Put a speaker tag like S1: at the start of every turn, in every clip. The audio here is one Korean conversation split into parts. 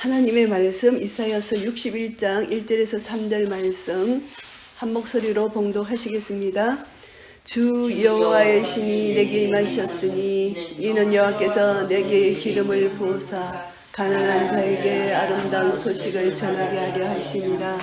S1: 하나님의 말씀 이사야서 61장 1절에서 3절 말씀 한 목소리로 봉독하시겠습니다. 주 여호와의 신이 내게 임하셨으니 이는 여호와께서 내게 기름을 부으사 가난한 자에게 아름다운 소식을 전하게 하려 하시니라.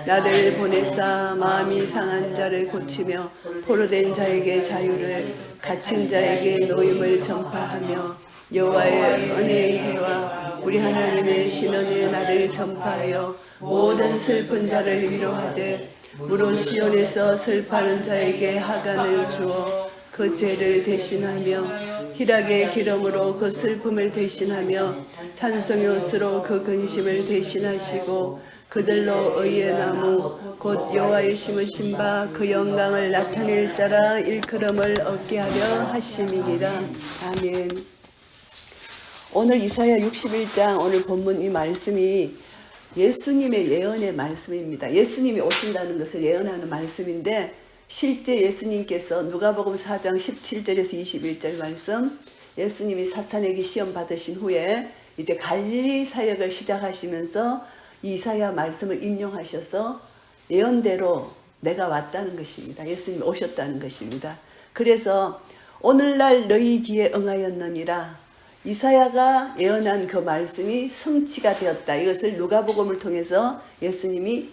S1: 나를 보내사 마음이 상한 자를 고치며 포로된 자에게 자유를, 갇힌 자에게 노임을 전파하며 여호와의 은혜의 해와 우리 하나님의 신원의 날을 전파하여 모든 슬픈 자를 위로하되 무릇 시온에서 슬퍼하는 자에게 하간을 주어 그 죄를 대신하며 희락의 기름으로 그 슬픔을 대신하며 찬송의 옷으로 그 근심을 대신하시고 그들로 의의 나무 곧 여호와의 심으신 바 그 영광을 나타낼 자라 일컬음을 얻게 하려 하심이니라. 아멘. 오늘 이사야 61장 오늘 본문 이 말씀이 예수님의 예언의 말씀입니다. 예수님이 오신다는 것을 예언하는 말씀인데 실제 예수님께서 누가복음 4장 17절에서 21절 말씀, 예수님이 사탄에게 시험 받으신 후에 이제 갈릴리 사역을 시작하시면서 이사야 말씀을 인용하셔서 예언대로 내가 왔다는 것입니다. 예수님이 오셨다는 것입니다. 그래서 오늘날 너희 귀에 응하였느니라. 이사야가 예언한 그 말씀이 성취가 되었다. 이것을 누가복음을 통해서 예수님이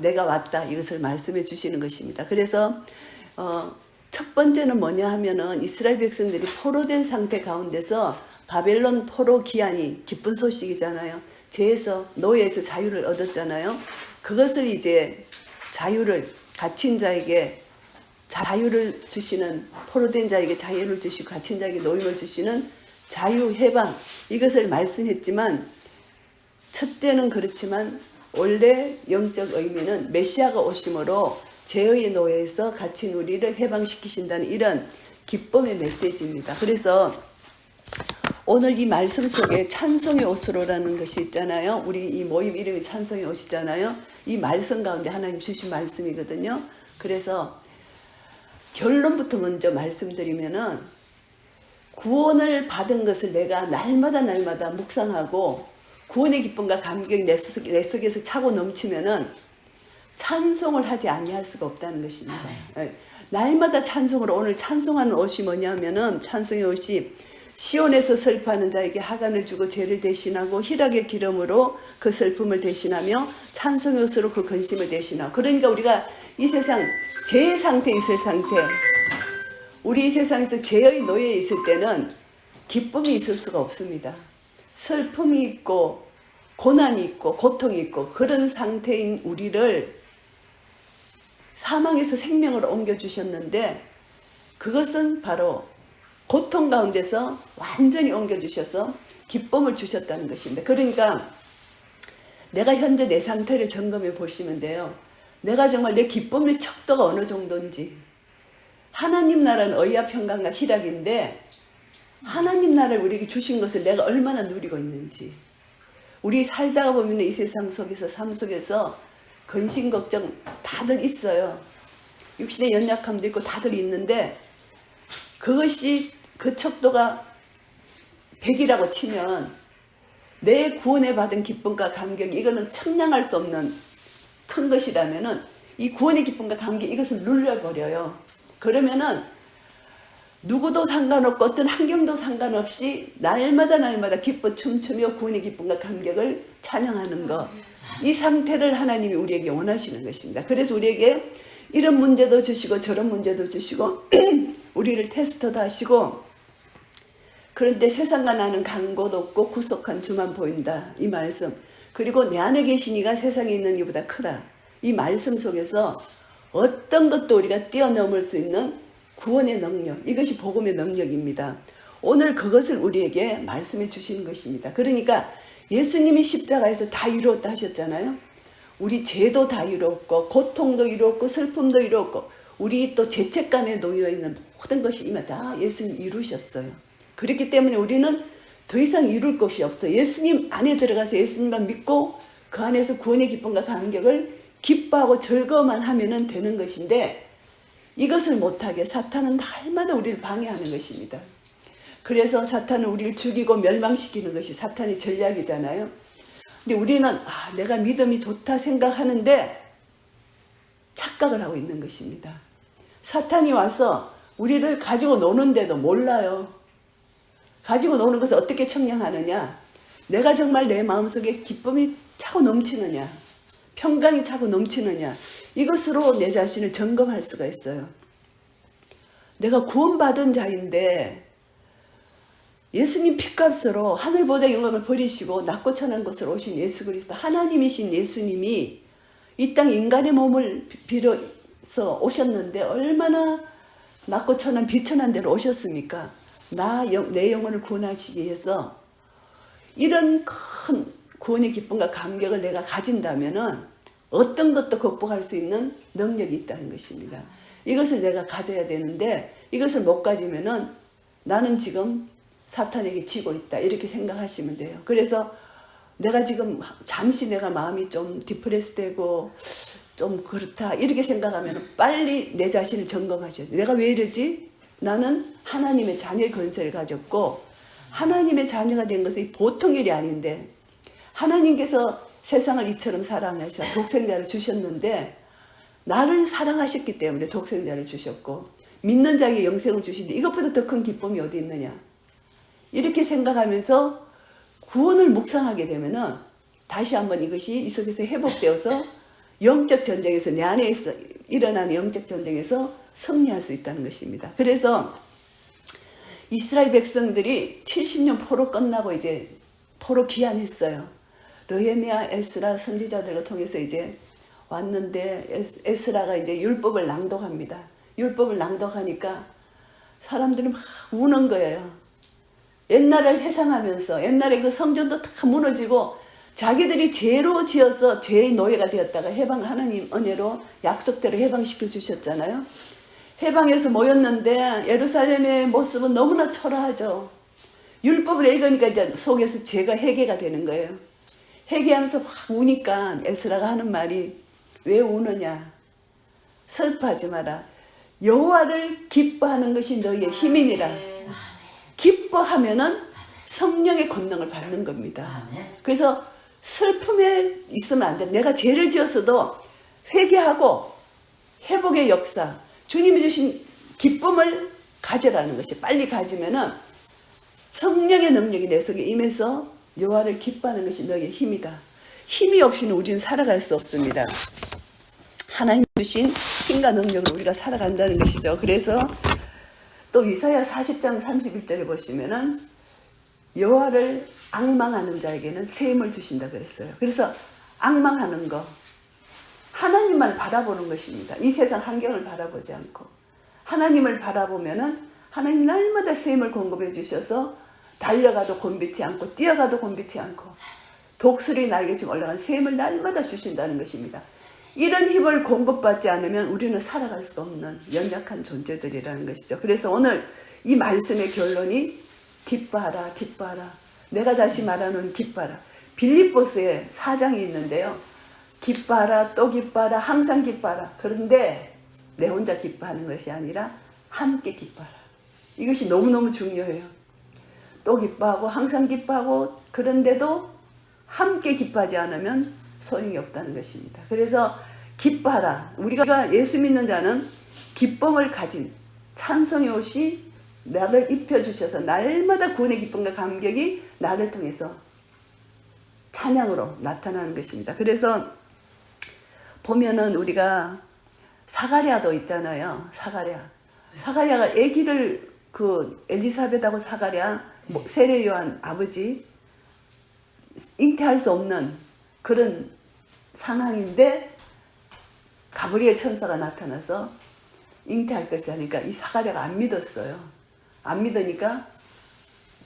S1: 내가 왔다. 이것을 말씀해 주시는 것입니다. 그래서 첫 번째는 뭐냐 하면은 이스라엘 백성들이 포로된 상태 가운데서 바벨론 포로 귀환이 기쁜 소식이잖아요. 죄에서 노예에서 자유를 얻었잖아요. 그것을 이제 자유를 갇힌 자에게 자유를 주시는, 포로된 자에게 자유를 주시고 갇힌 자에게 노임을 주시는 자유, 해방, 이것을 말씀했지만 첫째는 그렇지만 원래 영적 의미는 메시아가 오심으로 죄의 노예에서 갇힌 우리를 해방시키신다는 이런 기쁨의 메시지입니다. 그래서 오늘 이 말씀 속에 찬송의 옷으로라는 것이 있잖아요. 우리 이 모임 이름이 찬송의 옷이잖아요. 이 말씀 가운데 하나님 주신 말씀이거든요. 그래서 결론부터 먼저 말씀드리면은 구원을 받은 것을 내가 날마다 묵상하고 구원의 기쁨과 감격이 내 속에서 차고 넘치면은 찬송을 하지 아니할 수가 없다는 것입니다. 날마다 찬송으로, 오늘 찬송하는 옷이 뭐냐면은 찬송의 옷이 시온에서 슬퍼하는 자에게 하간을 주고 죄를 대신하고 희락의 기름으로 그 슬픔을 대신하며 찬송의 옷으로 그 근심을 대신하고. 그러니까 우리가 이 세상 죄의 상태에 있을 상태, 우리 이 세상에서 죄의 노예에 있을 때는 기쁨이 있을 수가 없습니다. 슬픔이 있고 고난이 있고 고통이 있고 그런 상태인 우리를 사망에서 생명으로 옮겨주셨는데 그것은 바로 고통 가운데서 완전히 옮겨주셔서 기쁨을 주셨다는 것입니다. 그러니까 내가 현재 내 상태를 점검해 보시면 돼요. 내가 정말 내 기쁨의 척도가 어느 정도인지. 하나님 나라는 의와 평강과 희락인데 하나님 나라를 우리에게 주신 것을 내가 얼마나 누리고 있는지. 우리 살다가 보면 이 세상 속에서 삶 속에서 근심 걱정 다들 있어요. 육신의 연약함도 있고 다들 있는데 그것이 그 척도가 100이라고 치면 내 구원에 받은 기쁨과 감격이 이거는 측량할 수 없는 큰 것이라면은 이 구원의 기쁨과 감격 이것을 눌러버려요. 그러면은 누구도 상관없고 어떤 환경도 상관없이 날마다 기뻐 춤추며 구원의 기쁨과 감격을 찬양하는 것, 이 상태를 하나님이 우리에게 원하시는 것입니다. 그래서 우리에게 이런 문제도 주시고 저런 문제도 주시고 우리를 테스트도 하시고, 그런데 세상과 나는 간곳 없고 구속한 주만 보인다. 이 말씀, 그리고 내 안에 계신 이가 세상에 있는 이보다 크다. 이 말씀 속에서 어떤 것도 우리가 뛰어넘을 수 있는 구원의 능력, 이것이 복음의 능력입니다. 오늘 그것을 우리에게 말씀해 주시는 것입니다. 그러니까 예수님이 십자가에서 다 이루었다 하셨잖아요. 우리 죄도 다 이루었고 고통도 이루었고 슬픔도 이루었고 우리 또 죄책감에 놓여 있는 모든 것이 이미 다 예수님 이루셨어요. 그렇기 때문에 우리는 더 이상 이룰 것이 없어요. 예수님 안에 들어가서 예수님만 믿고 그 안에서 구원의 기쁨과 감격을 기뻐하고 즐거워만 하면 되는 것인데 이것을 못하게 사탄은 날마다 우리를 방해하는 것입니다. 그래서 사탄은 우리를 죽이고 멸망시키는 것이 사탄의 전략이잖아요. 근데 우리는 내가 믿음이 좋다 생각하는데 착각을 하고 있는 것입니다. 사탄이 와서 우리를 가지고 노는데도 몰라요. 가지고 노는 것을 어떻게 청량하느냐? 내가 정말 내 마음속에 기쁨이 차고 넘치느냐? 평강이 차고 넘치느냐? 이것으로 내 자신을 점검할 수가 있어요. 내가 구원받은 자인데 예수님 피값으로 하늘보다 영광을 버리시고 낮고 천한 곳으로 오신 예수 그리스도 하나님이신 예수님이 이 땅 인간의 몸을 빌어서 오셨는데 얼마나 낮고 천한 비천한 데로 오셨습니까? 내 영혼을 구원하시기 위해서 이런 큰 구원의 기쁨과 감격을 내가 가진다면은 어떤 것도 극복할 수 있는 능력이 있다는 것입니다. 이것을 내가 가져야 되는데 이것을 못 가지면은 나는 지금 사탄에게 지고 있다 이렇게 생각하시면 돼요. 그래서 내가 지금 잠시 내가 마음이 좀 디프레스 되고 좀 그렇다 이렇게 생각하면 빨리 내 자신을 점검하셔야 돼요. 내가 왜 이러지? 나는 하나님의 자녀의 권세를 가졌고 하나님의 자녀가 된 것이 보통 일이 아닌데 하나님께서 세상을 이처럼 사랑하셔 독생자를 주셨는데 나를 사랑하셨기 때문에 독생자를 주셨고 믿는 자에게 영생을 주신데 이것보다 더 큰 기쁨이 어디 있느냐 이렇게 생각하면서 구원을 묵상하게 되면은 다시 한번 이것이 이 속에서 회복되어서 영적 전쟁에서 내 안에 일어나는 영적 전쟁에서 승리할 수 있다는 것입니다. 그래서 이스라엘 백성들이 70년 포로 끝나고 이제 포로 귀환했어요. 느헤미야, 에스라 선지자들을 통해서 이제 왔는데 에스라가 이제 율법을 낭독합니다. 율법을 낭독하니까 사람들이 막 우는 거예요. 옛날을 회상하면서 옛날에 그 성전도 다 무너지고 자기들이 죄로 지어서 죄의 노예가 되었다가 하나님 은혜로 약속대로 해방시켜 주셨잖아요. 해방해서 모였는데 예루살렘의 모습은 너무나 초라하죠. 율법을 읽으니까 이제 속에서 죄가 회개가 되는 거예요. 회개하면서 막 우니까 에스라가 하는 말이 왜 우느냐? 슬퍼하지 마라. 여호와를 기뻐하는 것이 너희의 힘이니라. 기뻐하면은 성령의 권능을 받는 겁니다. 그래서 슬픔에 있으면 안 돼. 내가 죄를 지었어도 회개하고 회복의 역사, 주님이 주신 기쁨을 가져라는 것이 빨리 가지면은 성령의 능력이 내 속에 임해서 여호와를 기뻐하는 것이 너희의 힘이다. 힘이 없이는 우리는 살아갈 수 없습니다. 하나님 주신 힘과 능력으로 우리가 살아간다는 것이죠. 그래서 또 이사야 40장 31절에 보시면은 여호와를 앙망하는 자에게는 새 힘을 주신다 그랬어요. 그래서 앙망하는 거 하나님만 바라보는 것입니다. 이 세상 환경을 바라보지 않고 하나님을 바라보면은 하나님 날마다 새 힘을 공급해 주셔서 달려가도 곤비치 않고 뛰어가도 곤비치 않고 독수리 날개처럼 올라간 새 힘을 날마다 주신다는 것입니다. 이런 힘을 공급받지 않으면 우리는 살아갈 수 없는 연약한 존재들이라는 것이죠. 그래서 오늘 이 말씀의 결론이 기뻐하라, 기뻐하라. 내가 다시 말하는 기뻐하라. 빌립보스에 4장이 있는데요. 기뻐하라, 또 기뻐하라, 항상 기뻐하라. 그런데 내 혼자 기뻐하는 것이 아니라 함께 기뻐하라. 이것이 너무너무 중요해요. 또 기뻐하고 항상 기뻐하고 그런데도 함께 기뻐하지 않으면 소용이 없다는 것입니다. 그래서 기뻐하라. 우리가 예수 믿는 자는 기쁨을 가진 찬송의 옷이 나를 입혀주셔서 날마다 구원의 기쁨과 감격이 나를 통해서 찬양으로 나타나는 것입니다. 그래서 보면은 우리가 사가랴도 있잖아요. 사가랴가 아기를 엘리사벳하고 사가랴 세례 요한 아버지 잉태할 수 없는 그런 상황인데 가브리엘 천사가 나타나서 잉태할 것이 하니까 이 사가랴가 안 믿었어요. 안 믿으니까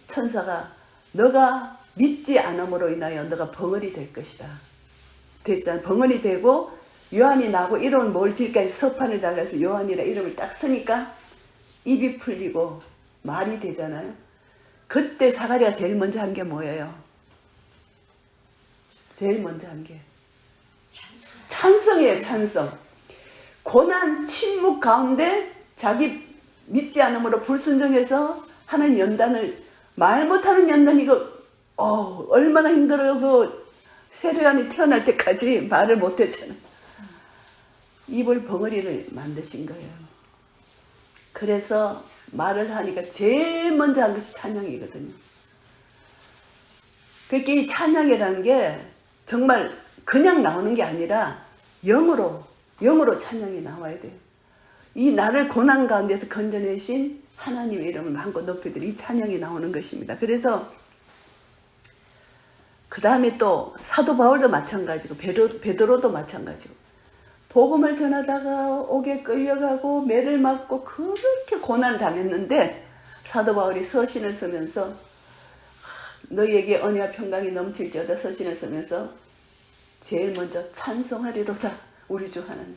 S1: 천사가 너가 믿지 않음으로 인하여 너가 벙어리 될 것이다. 됐잖아. 벙어리 되고 요한이 나고 이름을 뭘 지을까 서판을 달라서 요한이라 이름을 딱 쓰니까 입이 풀리고 말이 되잖아요. 그때 사가랴가 제일 먼저 한 게 뭐예요? 제일 먼저 한 게 찬성이에요. 찬성. 고난 침묵 가운데 자기 믿지 않음으로 불순종해서 하는 연단을 말 못하는 연단 이거 얼마나 힘들어요. 그 세례요한이 태어날 때까지 말을 못했잖아. 입을 벙어리를 만드신 거예요. 그래서 말을 하니까 제일 먼저 한 것이 찬양이거든요. 그러니까 이 찬양이라는 게 정말 그냥 나오는 게 아니라 영으로 찬양이 나와야 돼요. 이 나를 고난 가운데서 건져내신 하나님의 이름을 마음껏 높여드리 이 찬양이 나오는 것입니다. 그래서 그 다음에 또 사도 바울도 마찬가지고 베드로도 마찬가지고 복음을 전하다가 옥에 끌려가고 매를 맞고 그렇게 고난을 당했는데 사도 바울이 서신을 쓰면서 너희에게 언혜와 평강이 넘칠지어다 서신을 쓰면서 제일 먼저 찬송하리로다 우리 주 하나님.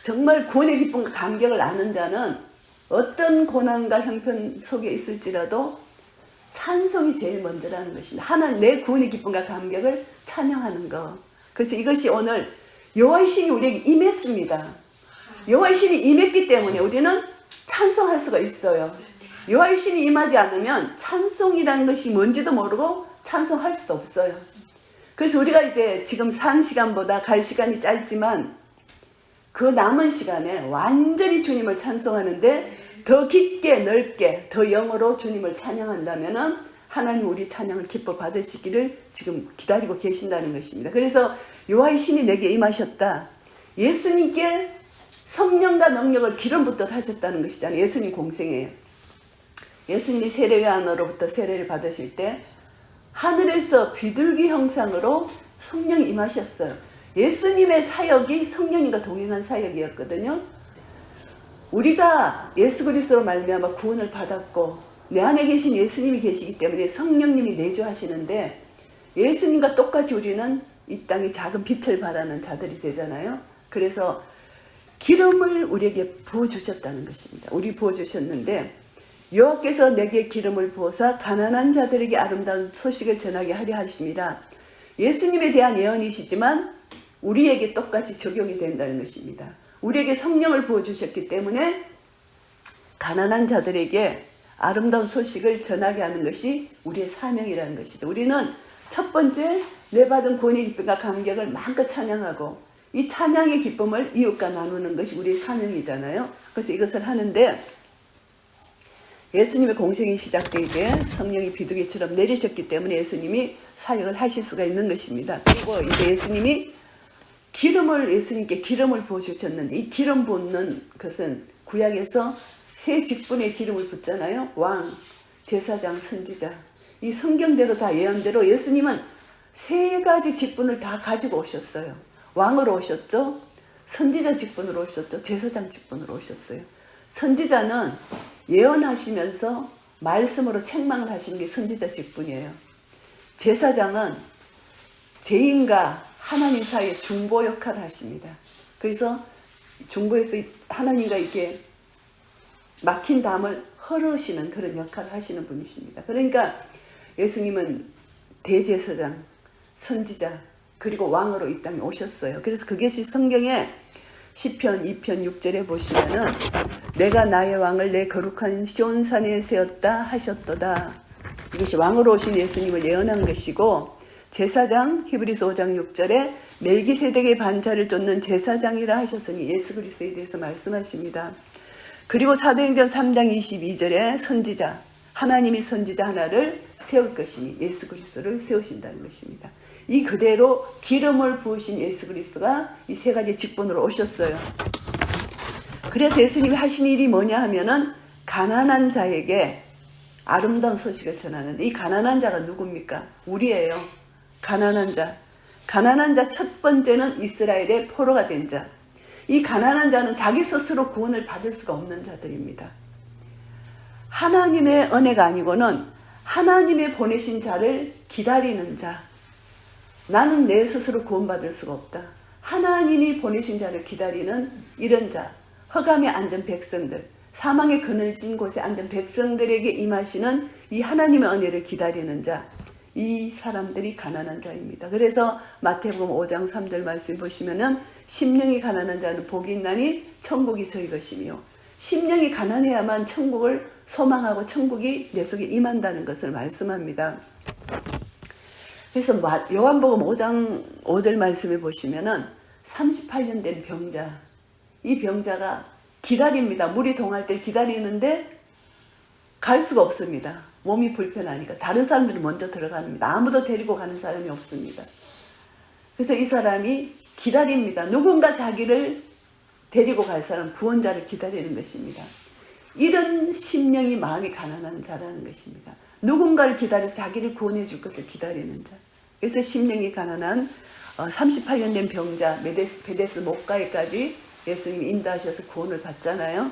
S1: 정말 구원의 기쁨과 감격을 아는 자는 어떤 고난과 형편 속에 있을지라도 찬송이 제일 먼저라는 것입니다. 하나님 내 구원의 기쁨과 감격을 찬양하는 것. 그래서 이것이 오늘 여호와의 신이 우리에게 임했습니다. 여호와의 신이 임했기 때문에 우리는 찬송할 수가 있어요. 여호와의 신이 임하지 않으면 찬송이라는 것이 뭔지도 모르고 찬송할 수도 없어요. 그래서 우리가 이제 지금 산 시간보다 갈 시간이 짧지만 그 남은 시간에 완전히 주님을 찬송하는데 더 깊게 넓게 더 영어로 주님을 찬양한다면은 하나님 우리 찬양을 기뻐 받으시기를 지금 기다리고 계신다는 것입니다. 그래서 여호와의 신이 내게 임하셨다. 예수님께 성령과 능력을 기름부터 하셨다는 것이잖아요. 예수님 공생애예요. 예수님이 세례요한으로부터 세례를 받으실 때 하늘에서 비둘기 형상으로 성령이 임하셨어요. 예수님의 사역이 성령님과 동행한 사역이었거든요. 우리가 예수 그리스도로 말미암아 구원을 받았고 내 안에 계신 예수님이 계시기 때문에 성령님이 내주하시는데 예수님과 똑같이 우리는 이 땅에 작은 빛을 발하는 자들이 되잖아요. 그래서 기름을 우리에게 부어주셨다는 것입니다. 우리 부어주셨는데 여호와께서 내게 기름을 부어사 가난한 자들에게 아름다운 소식을 전하게 하려 하심이라. 예수님에 대한 예언이시지만 우리에게 똑같이 적용이 된다는 것입니다. 우리에게 성령을 부어주셨기 때문에 가난한 자들에게 아름다운 소식을 전하게 하는 것이 우리의 사명이라는 것이죠. 우리는 첫 번째 내 받은 구원의 기쁨과 감격을 마음껏 찬양하고 이 찬양의 기쁨을 이웃과 나누는 것이 우리의 사명이잖아요. 그래서 이것을 하는데 예수님의 공생이 시작될 때 성령이 비둘기처럼 내리셨기 때문에 예수님이 사역을 하실 수가 있는 것입니다. 그리고 이제 예수님께 기름을 부어주셨는데 이 기름 붓는 것은 구약에서 세 직분의 기름을 붓잖아요. 왕, 제사장, 선지자. 이 성경대로 다 예언대로 예수님은 세 가지 직분을 다 가지고 오셨어요. 왕으로 오셨죠. 선지자 직분으로 오셨죠. 제사장 직분으로 오셨어요. 선지자는 예언하시면서 말씀으로 책망을 하시는 게 선지자 직분이에요. 제사장은 죄인과 하나님 사이에 중보 역할을 하십니다. 그래서 중보에서 하나님과 이렇게 막힌 담을 헐으시는 그런 역할을 하시는 분이십니다. 그러니까 예수님은 대제사장, 선지자, 그리고 왕으로 이 땅에 오셨어요. 그래서 그것이 성경에 시편 2편 6절에 보시면은 내가 나의 왕을 내 거룩한 시온산에 세웠다 하셨도다. 이것이 왕으로 오신 예수님을 예언한 것이고 제사장 히브리서 5장 6절에 멜기세덱의 반차를 쫓는 제사장이라 하셨으니 예수 그리스도에 대해서 말씀하십니다. 그리고 사도행전 3장 22절에 선지자, 하나님이 선지자 하나를 세울 것이니 예수 그리스도를 세우신다는 것입니다. 이 그대로 기름을 부으신 예수 그리스도가 이 세 가지 직분으로 오셨어요. 그래서 예수님이 하신 일이 뭐냐 하면은 가난한 자에게 아름다운 소식을 전하는데 이 가난한 자가 누굽니까? 우리예요. 가난한 자. 가난한 자 첫 번째는 이스라엘의 포로가 된 자. 이 가난한 자는 자기 스스로 구원을 받을 수가 없는 자들입니다. 하나님의 은혜가 아니고는 하나님의 보내신 자를 기다리는 자. 나는 내 스스로 구원받을 수가 없다. 하나님이 보내신 자를 기다리는 이런 자. 흑암에 앉은 백성들. 사망의 그늘진 곳에 앉은 백성들에게 임하시는 이 하나님의 은혜를 기다리는 자. 이 사람들이 가난한 자입니다. 그래서 마태복음 5장 3절 말씀 보시면은 심령이 가난한 자는 복이 있나니 천국이 저희 것이며 심령이 가난해야만 천국을 소망하고 천국이 내 속에 임한다는 것을 말씀합니다. 그래서 요한복음 5장 5절 말씀에 보시면은 38년 된 병자, 이 병자가 기다립니다. 물이 동할 때 기다리는데 갈 수가 없습니다. 몸이 불편하니까 다른 사람들이 먼저 들어갑니다. 아무도 데리고 가는 사람이 없습니다. 그래서 이 사람이 기다립니다. 누군가 자기를 데리고 갈 사람, 구원자를 기다리는 것입니다. 이런 심령이 마음이 가난한 자라는 것입니다. 누군가를 기다려서 자기를 구원해 줄 것을 기다리는 자. 그래서 심령이 가난한 38년 된 병자 베데스 목가에까지 예수님이 인도하셔서 구원을 받잖아요.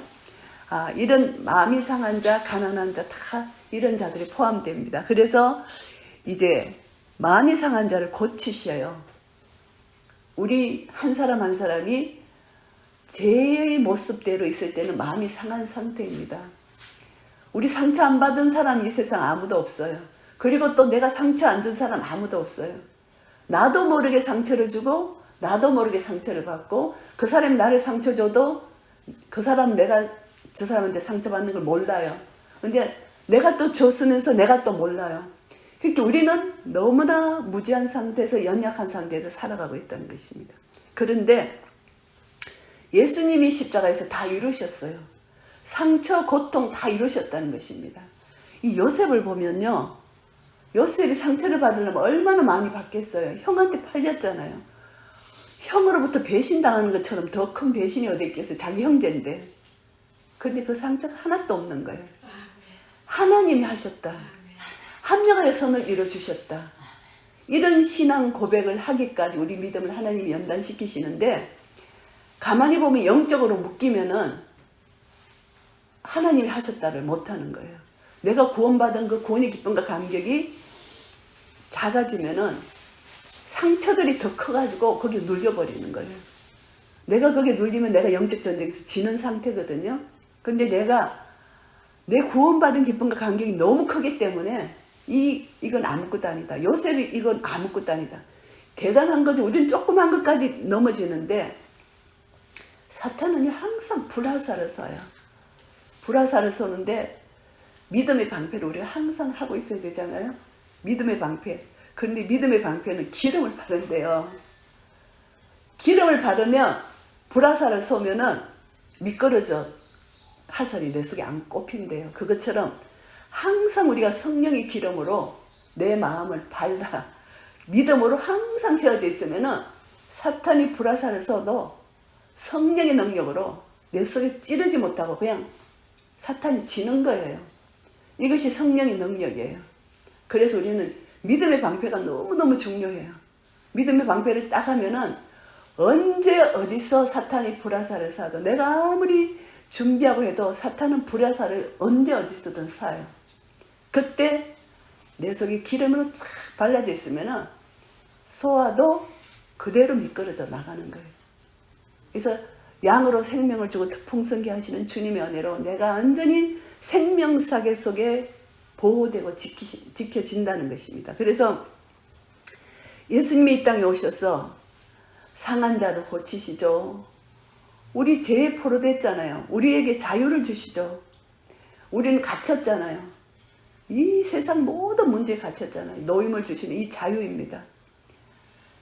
S1: 이런 마음이 상한 자, 가난한 자 다 이런 자들이 포함됩니다. 그래서 이제 마음이 상한 자를 고치셔요. 우리 한 사람 한 사람이 제 모습대로 있을 때는 마음이 상한 상태입니다. 우리 상처 안 받은 사람 이 세상 아무도 없어요. 그리고 또 내가 상처 안 준 사람 아무도 없어요. 나도 모르게 상처를 주고 나도 모르게 상처를 받고 그 사람이 나를 상처 줘도 그 사람 내가 저 사람한테 상처받는 걸 몰라요. 근데 내가 또 줬으면서 내가 또 몰라요. 그러니까 우리는 너무나 무지한 상태에서 연약한 상태에서 살아가고 있다는 것입니다. 그런데 예수님이 십자가에서 다 이루셨어요. 상처, 고통 다 이루셨다는 것입니다. 이 요셉을 보면요. 요셉이 상처를 받으려면 얼마나 많이 받겠어요. 형한테 팔렸잖아요. 형으로부터 배신당하는 것처럼 더 큰 배신이 어디 있겠어요. 자기 형제인데. 근데 그 상처가 하나도 없는 거예요. 하나님이 하셨다. 합력하여 선을 이루어주셨다. 이런 신앙 고백을 하기까지 우리 믿음을 하나님이 연단시키시는데 가만히 보면 영적으로 묶이면은 하나님이 하셨다를 못하는 거예요. 내가 구원받은 그 구원의 기쁨과 감격이 작아지면은 상처들이 더 커가지고 거기에 눌려버리는 거예요. 내가 거기에 눌리면 내가 영적 전쟁에서 지는 상태거든요. 근데 내 구원받은 기쁨과 감격이 너무 크기 때문에 이건 아무것도 아니다. 요셉이 이건 아무것도 아니다. 대단한 거지. 우리는 조그만 것까지 넘어지는데 사탄은 항상 불화살을 쏴요. 불화살을 쏘는데 믿음의 방패를 우리가 항상 하고 있어야 되잖아요. 믿음의 방패. 그런데 믿음의 방패는 기름을 바른대요. 기름을 바르면 불화살을 쏘면은 미끄러져 화살이 내 속에 안 꼽힌대요. 그것처럼 항상 우리가 성령의 기름으로 내 마음을 발라 믿음으로 항상 세워져 있으면은 사탄이 불화살을 쏘도 성령의 능력으로 내 속에 찌르지 못하고 그냥 사탄이 지는 거예요. 이것이 성령의 능력이에요. 그래서 우리는 믿음의 방패가 너무너무 중요해요. 믿음의 방패를 딱 하면은 언제 어디서 사탄이 불화살을 쏴도 내가 아무리 준비하고 해도 사탄은 불화살을 언제 어디서든 쏴요. 그때 내 속에 기름으로 쫙 발라져 있으면은 쏘아도 그대로 미끄러져 나가는 거예요. 그래서 양으로 생명을 주고 풍성케 하시는 주님의 은혜로 내가 완전히 생명사계 속에 보호되고 지켜진다는 것입니다. 그래서 예수님이 이 땅에 오셔서 상한 자를 고치시죠. 우리 죄에 포로됐잖아요. 우리에게 자유를 주시죠. 우리는 갇혔잖아요. 이 세상 모든 문제에 갇혔잖아요. 노임을 주시는 이 자유입니다.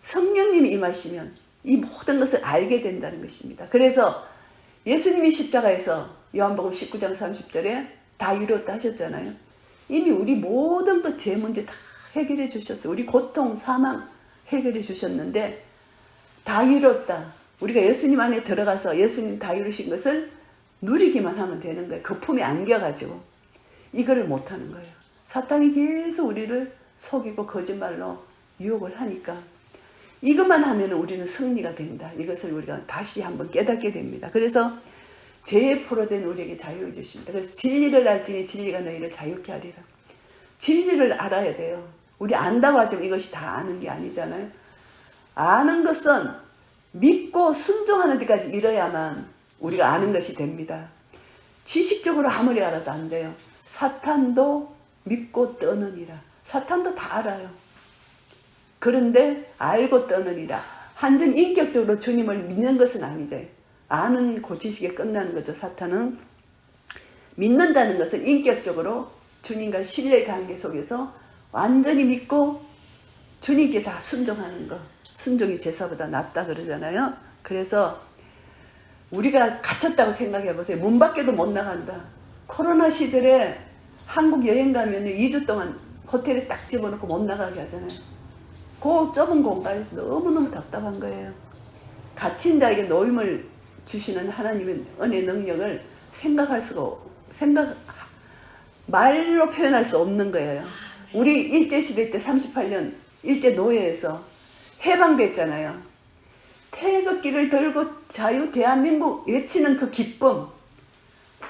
S1: 성령님이 임하시면 이 모든 것을 알게 된다는 것입니다. 그래서 예수님이 십자가에서 요한복음 19장 30절에 다 이루었다 하셨잖아요. 이미 우리 모든 것 죄 문제 다 해결해 주셨어요. 우리 고통, 사망 해결해 주셨는데 다 이뤘다. 우리가 예수님 안에 들어가서 예수님 다 이루신 것을 누리기만 하면 되는 거예요. 그 품에 안겨가지고. 이거를 못하는 거예요. 사탄이 계속 우리를 속이고 거짓말로 유혹을 하니까 이것만 하면 우리는 승리가 된다. 이것을 우리가 다시 한번 깨닫게 됩니다. 그래서 죄에 포로된 우리에게 자유를 주십니다. 그래서 진리를 알지니 진리가 너희를 자유케 하리라. 진리를 알아야 돼요. 우리 안다고 하지만 이것이 다 아는 게 아니잖아요. 아는 것은 믿고 순종하는 데까지 이뤄야만 우리가 아는 것이 됩니다. 지식적으로 아무리 알아도 안 돼요. 사탄도 믿고 떠느니라. 사탄도 다 알아요. 그런데 알고 떠느니라. 완전 인격적으로 주님을 믿는 것은 아니죠. 아는 그 지식에 끝나는 거죠. 사탄은 믿는다는 것은 인격적으로 주님과 신뢰의 관계 속에서 완전히 믿고 주님께 다 순종하는 거. 순종이 제사보다 낫다 그러잖아요. 그래서 우리가 갇혔다고 생각해 보세요. 문 밖에도 못 나간다. 코로나 시절에 한국 여행 가면 2주 동안 호텔에 딱 집어넣고 못 나가게 하잖아요. 그 좁은 공간에서 너무너무 답답한 거예요. 갇힌 자에게 노임을 주시는 하나님의 은혜 능력을 말로 표현할 수 없는 거예요. 우리 일제시대 때 38년 일제 노예에서 해방됐잖아요. 태극기를 들고 자유 대한민국 외치는 그 기쁨,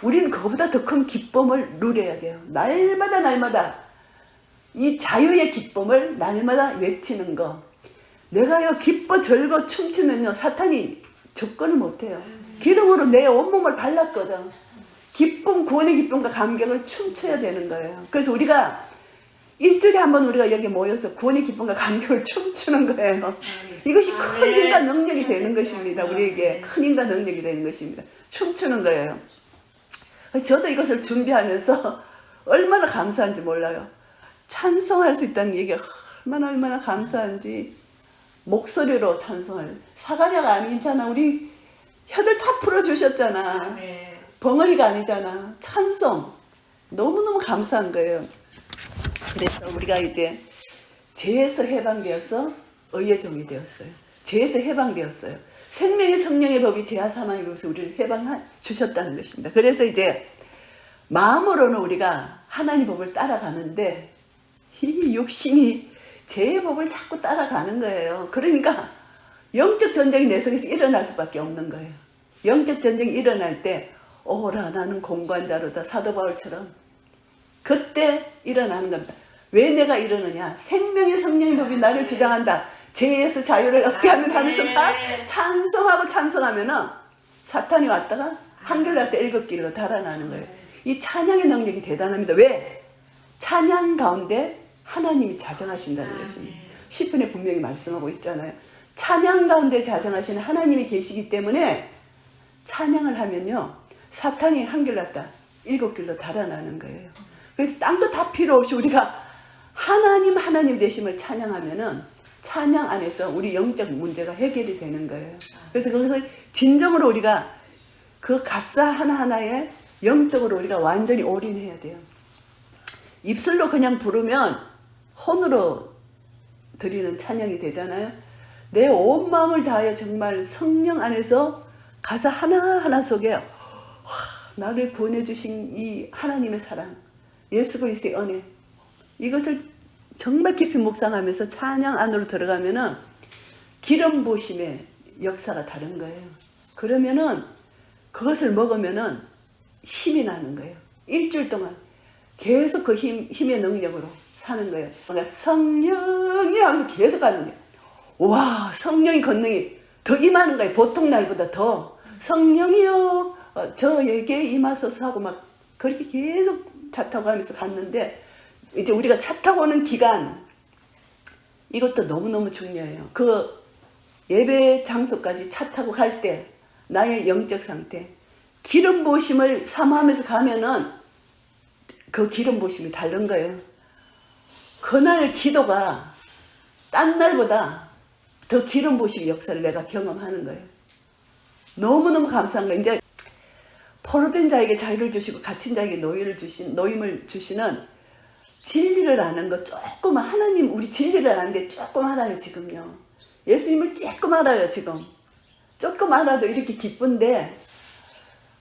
S1: 우리는 그거보다 더 큰 기쁨을 누려야 돼요. 날마다 이 자유의 기쁨을 날마다 외치는 거. 내가요 기뻐 절거 춤추면요 사탄이 접근을 못해요. 기름으로 내 온몸을 발랐거든. 기쁨, 구원의 기쁨과 감격을 춤춰야 되는 거예요. 그래서 우리가 일주일에 한 번 우리가 여기 모여서 구원의 기쁨과 감격을 춤추는 거예요. 이것이 큰 힘과 능력이 되는 것입니다. 우리에게 큰 힘과 능력이 되는 것입니다. 춤추는 거예요. 저도 이것을 준비하면서 얼마나 감사한지 몰라요. 찬송할 수 있다는 얘기가 얼마나 감사한지. 목소리로 찬송을. 사가랴가 아니잖아. 우리 혀를 다 풀어주셨잖아. 벙어리가 아니잖아. 찬송. 너무너무 감사한 거예요. 그래서 우리가 이제 죄에서 해방되어서 의의 종이 되었어요. 죄에서 해방되었어요. 생명의 성령의 법이 죄와 사망의 법에서 우리를 해방해 주셨다는 것입니다. 그래서 이제 마음으로는 우리가 하나님 법을 따라가는데 이 육신이 죄의 법을 자꾸 따라가는 거예요. 그러니까 영적 전쟁이 내 속에서 일어날 수밖에 없는 거예요. 영적 전쟁이 일어날 때 오라 나는 공관자로다 사도 바울처럼 그때 일어나는 겁니다. 왜 내가 이러느냐? 생명의 성령의 법이 나를 주장한다. 죄에서 자유를 얻게 하면 하면서 막 찬송하면은 사탄이 왔다가 한결같이 일곱길로 달아나는 거예요. 이 찬양의 능력이 대단합니다. 왜? 찬양 가운데 하나님이 자정하신다는 것입니다. 시편에 분명히 말씀하고 있잖아요. 찬양 가운데 자정하시는 하나님이 계시기 때문에 찬양을 하면요 사탄이 한결같다 일곱길로 달아나는 거예요. 그래서 딴 거 다 필요 없이 우리가 하나님 되심을 찬양하면은 찬양 안에서 우리 영적 문제가 해결이 되는 거예요. 그래서 그것을 진정으로 우리가 그 가사 하나하나에 영적으로 우리가 완전히 올인해야 돼요. 입술로 그냥 부르면 혼으로 드리는 찬양이 되잖아요. 내 온 마음을 다하여 정말 성령 안에서 가사 하나하나 속에 나를 구원해 주신 이 하나님의 사랑, 예수 그리스도의 은혜, 이것을 정말 깊이 묵상하면서 찬양 안으로 들어가면은 기름 부으심의 역사가 다른 거예요. 그러면은 그것을 먹으면은 힘이 나는 거예요. 일주일 동안 계속 그 힘의 능력으로 사는 거예요. 그러니까 성령이 하면서 계속 가는 거예요. 와, 성령의 권능이 더 임하는 거예요. 보통 날보다 더. 성령이요, 저에게 임하소서 하고 막 그렇게 계속 차 타고 가면서 갔는데 이제 우리가 차 타고 오는 기간 이것도 너무너무 중요해요. 그 예배 장소까지 차 타고 갈 때 나의 영적 상태 기름 부으심을 사모하면서 가면은 그 기름 부으심이 다른 거예요. 그날 기도가 딴 날보다 더 기름 부으심 역사를 내가 경험하는 거예요. 너무너무 감사한 거예요. 이제 포로된 자에게 자유를 주시고 갇힌 자에게 노임을 주시는 진리를 아는 거 조금 하나님 우리 진리를 아는데 조금 알아요 지금요. 예수님을 조금 알아요 지금. 조금 알아도 이렇게 기쁜데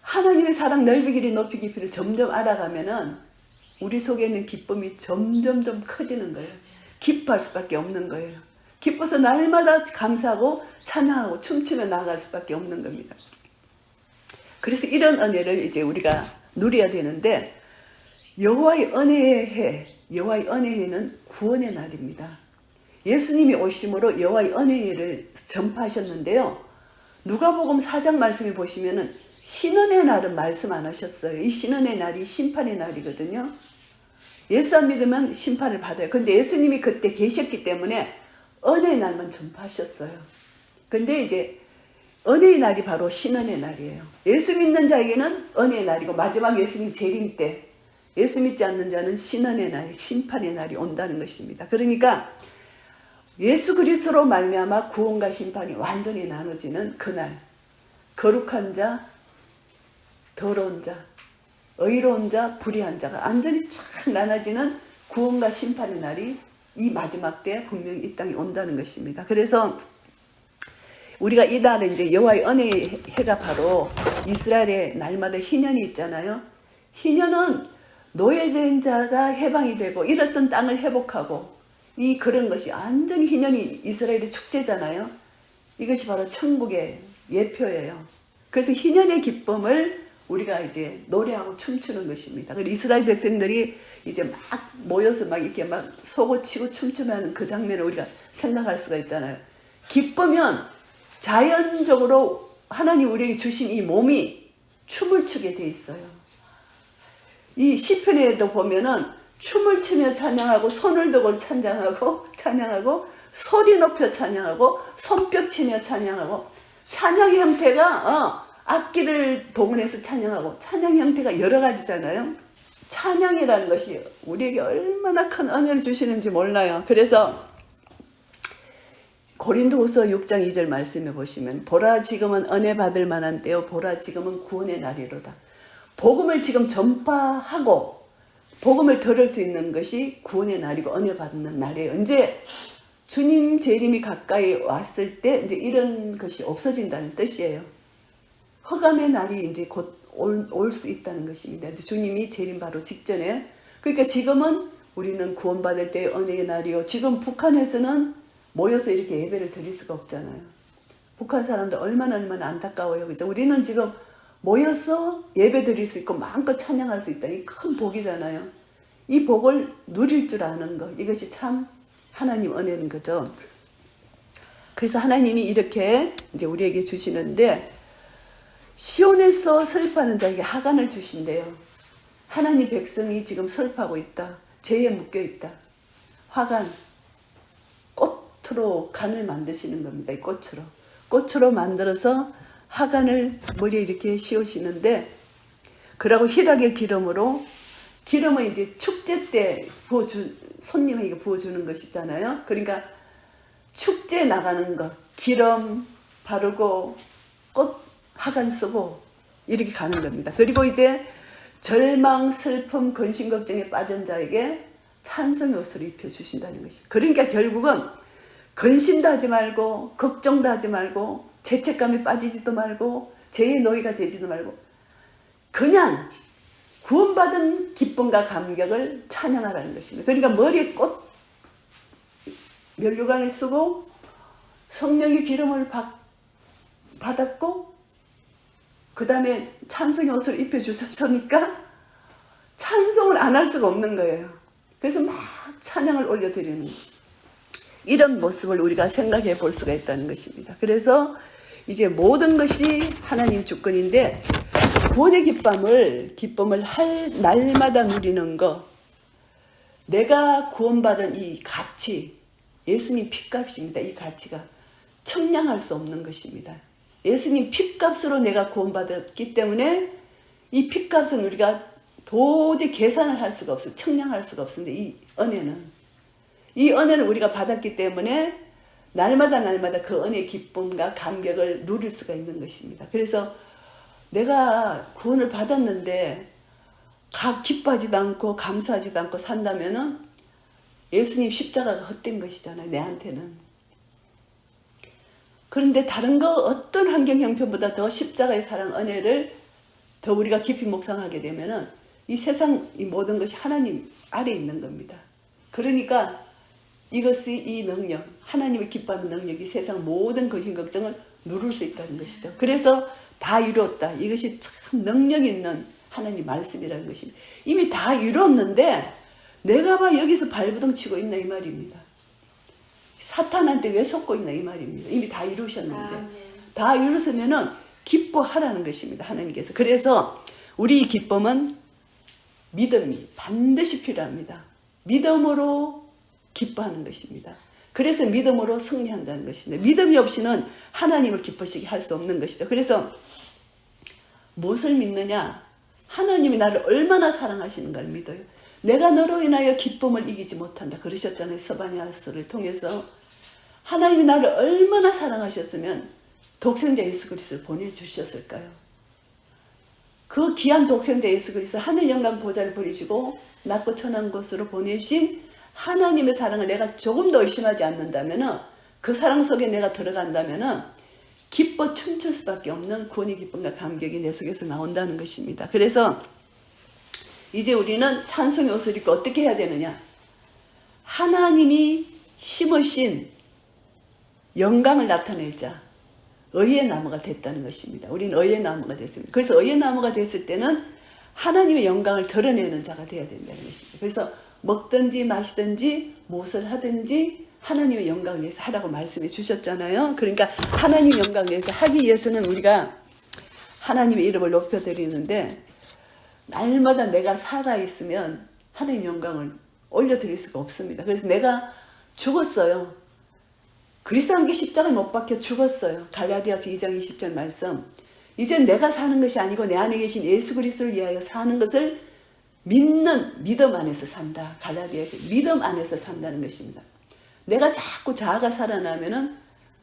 S1: 하나님의 사랑 넓이 길이 높이 깊이를 점점 알아가면은 우리 속에 있는 기쁨이 점점점 커지는 거예요. 기뻐할 수밖에 없는 거예요. 기뻐서 날마다 감사하고 찬양하고 춤추며 나아갈 수밖에 없는 겁니다. 그래서 이런 은혜를 이제 우리가 누려야 되는데 여호와의 은혜의 해, 여호와의 은혜의 해는 구원의 날입니다. 예수님이 오심으로 여호와의 은혜를 전파하셨는데요. 누가복음 4장 말씀에 보시면은 신은의 날은 말씀 안 하셨어요. 이 신은의 날이 심판의 날이거든요. 예수 안 믿으면 심판을 받아요. 근데 예수님이 그때 계셨기 때문에 은혜의 날만 전파하셨어요. 근데 이제 은혜의 날이 바로 신은의 날이에요. 예수 믿는 자에게는 은혜의 날이고 마지막 예수님 재림 때 예수 믿지 않는 자는 신은의 날, 심판의 날이 온다는 것입니다. 그러니까 예수 그리스도로 말미암아 구원과 심판이 완전히 나눠지는 그날, 거룩한 자, 더러운 자, 의로운 자, 불의한 자가 완전히 쫙 나눠지는 구원과 심판의 날이 이 마지막 때 분명히 이 땅에 온다는 것입니다. 그래서 우리가 이날에 이제 여호와의 은혜의 해가 바로 이스라엘의 날마다 희년이 있잖아요. 희년은 노예된 자가 해방이 되고 잃었던 땅을 회복하고 이 그런 것이 완전히 희년이 이스라엘의 축제잖아요. 이것이 바로 천국의 예표예요. 그래서 희년의 기쁨을 우리가 이제 노래하고 춤추는 것입니다. 그래서 이스라엘 백성들이 이제 막 모여서 막 이렇게 막 소고치고 춤추면 그 장면을 우리가 생각할 수가 있잖아요. 기쁘면 자연적으로 하나님 우리에게 주신 이 몸이 춤을 추게 돼 있어요. 이 시편에도 보면은 춤을 추며 찬양하고 손을 들고 찬양하고 소리 높여 찬양하고 손뼉 치며 찬양하고 찬양의 형태가 악기를 동원해서 찬양하고 찬양 형태가 여러 가지잖아요. 찬양이라는 것이 우리에게 얼마나 큰 은혜를 주시는지 몰라요. 그래서 고린도후서 6장 2절 말씀해 보시면 보라 지금은 은혜 받을 만한 때요 보라 지금은 구원의 날이로다. 복음을 지금 전파하고 복음을 들을 수 있는 것이 구원의 날이고 은혜 받는 날이에요. 이제 주님 재림이 가까이 왔을 때 이제 이런 것이 없어진다는 뜻이에요. 허감의 날이 이제 곧 올 수 있다는 것입니다. 주님이 재림 바로 직전에. 그러니까 지금은 우리는 구원받을 때의 은혜의 날이요. 지금 북한에서는 모여서 이렇게 예배를 드릴 수가 없잖아요. 북한 사람들 얼마나 안타까워요. 그죠? 우리는 지금 모여서 예배 드릴 수 있고 마음껏 찬양할 수 있다니 큰 복이잖아요. 이 복을 누릴 줄 아는 것, 이것이 참 하나님 은혜인 거죠. 그래서 하나님이 이렇게 이제 우리에게 주시는데 시온에서 슬퍼하는 자에게 하간을 주신대요. 하나님 백성이 지금 슬퍼하고 있다. 죄에 묶여 있다. 화간, 꽃으로 간을 만드시는 겁니다. 이 꽃으로 만들어서 하간을 머리에 이렇게 씌우시는데 그러고 희락의 기름을 이제 축제 때 손님에게 부어주는 것이잖아요. 그러니까 축제 나가는 것, 기름 바르고 꽃 하간 쓰고 이렇게 가는 겁니다. 그리고 이제 절망, 슬픔, 근심, 걱정에 빠진 자에게 찬송의 옷을 입혀주신다는 것입니다. 그러니까 결국은 근심도 하지 말고 걱정도 하지 말고 죄책감에 빠지지도 말고 죄의 노예가 되지도 말고 그냥 구원받은 기쁨과 감격을 찬양하라는 것입니다. 그러니까 머리에 꽃 면류관을 쓰고 성령의 기름을 받았고 그 다음에 찬송의 옷을 입혀주셨으니까 찬송을 안 할 수가 없는 거예요. 그래서 막 찬양을 올려드리는 이런 모습을 우리가 생각해 볼 수가 있다는 것입니다. 그래서 이제 모든 것이 하나님 주권인데 구원의 기쁨을 할 날마다 누리는 것, 내가 구원받은 이 가치, 예수님 핏값입니다. 이 가치가 청량할 수 없는 것입니다. 예수님 핏값으로 내가 구원받았기 때문에 이 핏값은 우리가 도저히 계산을 할 수가 없어요. 청량할 수가 없는데 이 은혜는 우리가 받았기 때문에 날마다 그 은혜의 기쁨과 감격을 누릴 수가 있는 것입니다. 그래서 내가 구원을 받았는데 기뻐하지도 않고 감사하지도 않고 산다면은 예수님 십자가가 헛된 것이잖아요. 내한테는. 그런데 다른 거 어떤 환경 형편보다 더 십자가의 사랑 은혜를 더 우리가 깊이 묵상하게 되면은 이 세상 이 모든 것이 하나님 아래에 있는 겁니다. 그러니까 이것이 이 능력, 하나님을 기뻐하는 능력이 세상 모든 근심 걱정을 누를 수 있다는 것이죠. 그래서 다 이루었다. 이것이 참 능력 있는 하나님 말씀이라는 것입니다. 이미 다 이뤘는데 내가 봐 여기서 발부둥 치고 있나 이 말입니다. 사탄한테 왜 속고 있나 이 말입니다. 이미 다 이루셨는데. 다 이루었으면은 기뻐하라는 것입니다. 하나님께서. 그래서 우리 기쁨은 믿음이 반드시 필요합니다. 믿음으로 기뻐하는 것입니다. 그래서 믿음으로 승리한다는 것입니다. 믿음이 없이는 하나님을 기쁘시게 할 수 없는 것이죠. 그래서 무엇을 믿느냐? 하나님이 나를 얼마나 사랑하시는가를 믿어요. 내가 너로 인하여 기쁨을 이기지 못한다. 그러셨잖아요. 스바냐서를 통해서. 하나님이 나를 얼마나 사랑하셨으면 독생자 예수 그리스도를 보내주셨을까요? 그 귀한 독생자 예수 그리스도 하늘 영광 보좌를 버리시고 낮고 천한 곳으로 보내신 하나님의 사랑을 내가 조금 더 의심하지 않는다면, 그 사랑 속에 내가 들어간다면 기뻐 춤출 수밖에 없는 구원의 기쁨과 감격이 내 속에서 나온다는 것입니다. 그래서 이제 우리는 찬송의 옷을 입고 어떻게 해야 되느냐? 하나님이 심으신 영광을 나타낼 자, 의의 나무가 됐다는 것입니다. 우리는 의의 나무가 됐습니다. 그래서 의의 나무가 됐을 때는 하나님의 영광을 드러내는 자가 되어야 된다는 것입니다. 그래서 먹든지 마시든지 무엇을 하든지 하나님의 영광을 위해서 하라고 말씀해 주셨잖아요. 그러니까 하나님의 영광을 위해서 하기 위해서는 우리가 하나님의 이름을 높여드리는데, 날마다 내가 살아있으면 하나님의 영광을 올려드릴 수가 없습니다. 그래서 내가 죽었어요. 그리스도와 함께 십자가에 못 박혀 죽었어요. 갈라디아서 2장 20절 말씀. 이제 내가 사는 것이 아니고 내 안에 계신 예수 그리스도를 위하여 사는 것을 믿는 믿음 안에서 산다. 갈라디아에서 믿음 안에서 산다는 것입니다. 내가 자꾸 자아가 살아나면은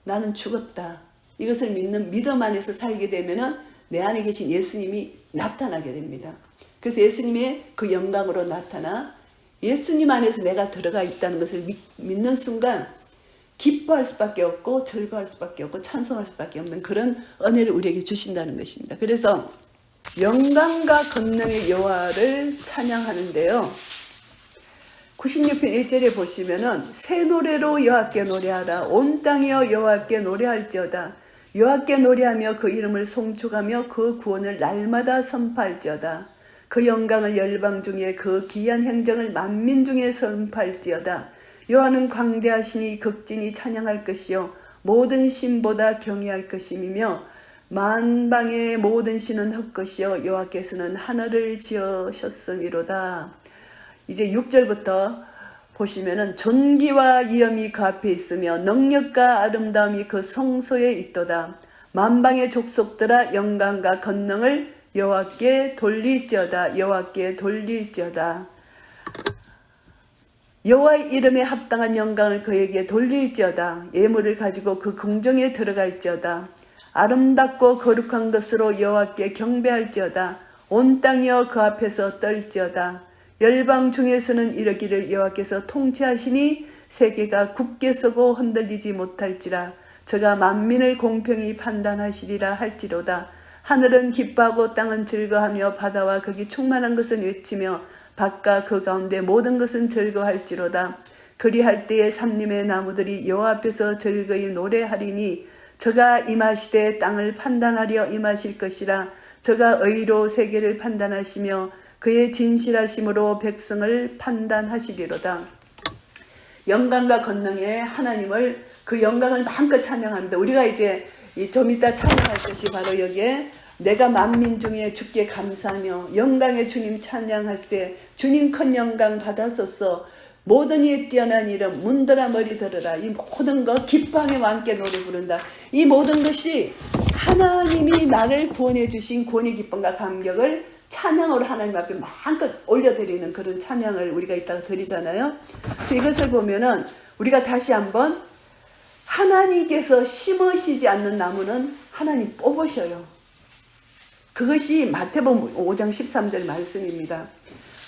S1: 나는 죽었다. 이것을 믿는 믿음 안에서 살게 되면은 내 안에 계신 예수님이 나타나게 됩니다. 그래서 예수님의 그 영광으로 나타나 예수님 안에서 내가 들어가 있다는 것을 믿는 순간 기뻐할 수밖에 없고 즐거워할 수밖에 없고 찬송할 수밖에 없는 그런 은혜를 우리에게 주신다는 것입니다. 그래서 영광과 권능의 여호와를 찬양하는데요. 96편 1절에 보시면은 새 노래로 여호와께 노래하라. 온 땅이여 여호와께 노래할지어다. 여호와께 노래하며 그 이름을 송축하며 그 구원을 날마다 선포할지어다. 그 영광을 열방 중에 그 기이한 행정을 만민 중에 선포할지어다. 여호와는 광대하시니 극진히 찬양할 것이요 모든 신보다 경외할 것임이며 만방의 모든 신은 헛것이요 여호와께서는 하늘을 지으셨음이로다. 이제 6절부터 보시면은 존귀와 위엄이 그 앞에 있으며 능력과 아름다움이 그 성소에 있도다. 만방의 족속들아 영광과 권능을 여호와께 돌릴지어다. 여호와께 돌릴지어다. 여호와의 이름에 합당한 영광을 그에게 돌릴지어다. 예물을 가지고 그 궁정에 들어갈지어다. 아름답고 거룩한 것으로 여호와께 경배할지어다. 온 땅이여 그 앞에서 떨지어다. 열방 중에서는 이르기를 여호와께서 통치하시니 세계가 굳게 서고 흔들리지 못할지라. 저가 만민을 공평히 판단하시리라 할지로다. 하늘은 기뻐하고 땅은 즐거하며 바다와 거기 충만한 것은 외치며 밭과 그 가운데 모든 것은 즐거할지로다. 그리할 때에 삼림의 나무들이 여호와 앞에서 즐거이 노래하리니 저가 임하시되 땅을 판단하려 임하실 것이라. 저가 의로 세계를 판단하시며 그의 진실하심으로 백성을 판단하시리로다. 영광과 권능의 하나님을, 그 영광을 마음껏 찬양합니다. 우리가 이제 좀 이따 찬양할 것이 바로 여기에 내가 만민 중에 주께 감사하며 영광의 주님 찬양할 때 주님 큰 영광 받았소서. 모든 이에 뛰어난 이름 문들아 머리 들으라. 이 모든 것 기뻐하며 함께 노래 부른다. 이 모든 것이 하나님이 나를 구원해 주신 구원의 기쁨과 감격을 찬양으로 하나님 앞에 마음껏 올려드리는 그런 찬양을 우리가 이따가 드리잖아요. 그래서 이것을 보면은 우리가 다시 한번 하나님께서 심으시지 않는 나무는 하나님 뽑으셔요. 그것이 마태복음 5장 13절 말씀입니다.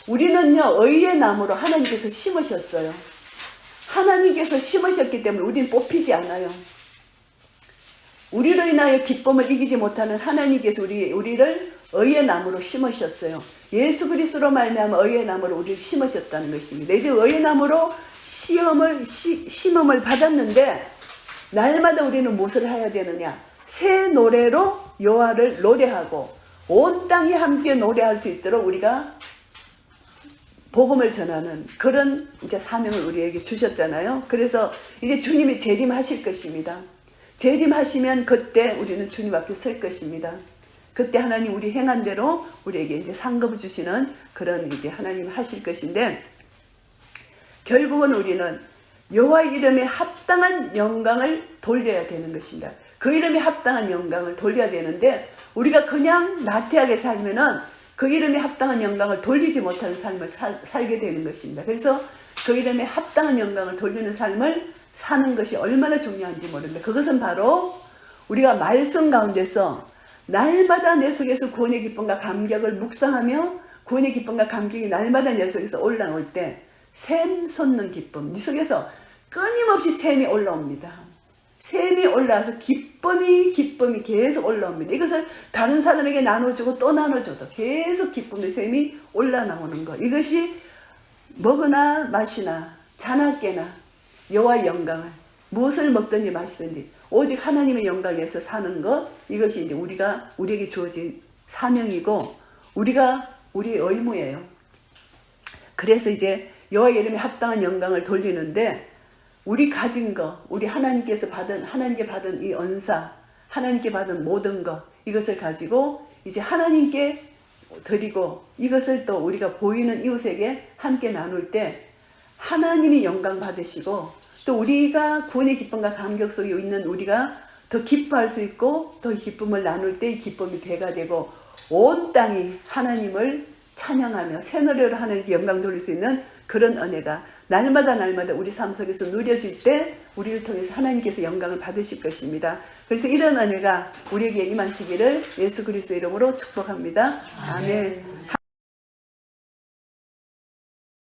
S1: 우리는요 의의 나무로 하나님께서 심으셨어요. 하나님께서 심으셨기 때문에 우리는 뽑히지 않아요. 우리로 인하여 기쁨을 이기지 못하는 하나님께서 우리를 의의 나무로 심으셨어요. 예수 그리스도로 말미암아 의의 나무로 우리를 심으셨다는 것입니다. 이제 의의 나무로 심음을 받았는데 날마다 우리는 무엇을 해야 되느냐? 새 노래로 여호와를 노래하고 온 땅이 함께 노래할 수 있도록 우리가 복음을 전하는 그런 이제 사명을 우리에게 주셨잖아요. 그래서 이제 주님이 재림하실 것입니다. 재림하시면 그때 우리는 주님 앞에 설 것입니다. 그때 하나님 우리 행한 대로 우리에게 이제 상급을 주시는 그런 이제 하나님 하실 것인데, 결국은 우리는 여호와의 이름에 합당한 영광을 돌려야 되는 것입니다. 그 이름에 합당한 영광을 돌려야 되는데 우리가 그냥 나태하게 살면은 그 이름에 합당한 영광을 돌리지 못하는 삶을 살게 되는 것입니다. 그래서 그 이름에 합당한 영광을 돌리는 삶을 사는 것이 얼마나 중요한지 모릅니다. 그것은 바로 우리가 말씀 가운데서 날마다 내 속에서 구원의 기쁨과 감격을 묵상하며 구원의 기쁨과 감격이 날마다 내 속에서 올라올 때 샘 솟는 기쁨, 네 속에서 끊임없이 샘이 올라옵니다. 샘이 올라와서 기쁨이 계속 올라옵니다. 이것을 다른 사람에게 나눠주고 또 나눠줘도 계속 기쁨의 샘이 올라나오는 것. 이것이 먹으나 마시나 자나 깨나 여호와의 영광을, 무엇을 먹든지 마시든지 오직 하나님의 영광을 위해서 사는 것, 이것이 이제 우리에게 주어진 사명이고 우리의 의무예요. 그래서 이제 여호와의 이름에 합당한 영광을 돌리는데 우리 가진 거, 우리 하나님께 받은 이 언사, 하나님께 받은 모든 것, 이것을 가지고 이제 하나님께 드리고 이것을 또 우리가 보이는 이웃에게 함께 나눌 때 하나님이 영광 받으시고 또 우리가 구원의 기쁨과 감격 속에 있는 우리가 더 기뻐할 수 있고 더 기쁨을 나눌 때 이 기쁨이 배가 되고 온 땅이 하나님을 찬양하며 새 노래로 하나님께 영광 돌릴 수 있는 그런 은혜가 날마다 우리 삶 속에서 누려질 때 우리를 통해서 하나님께서 영광을 받으실 것입니다. 그래서 이런 은혜가 우리에게 임하시기를 예수 그리스도의 이름으로 축복합니다. 아멘.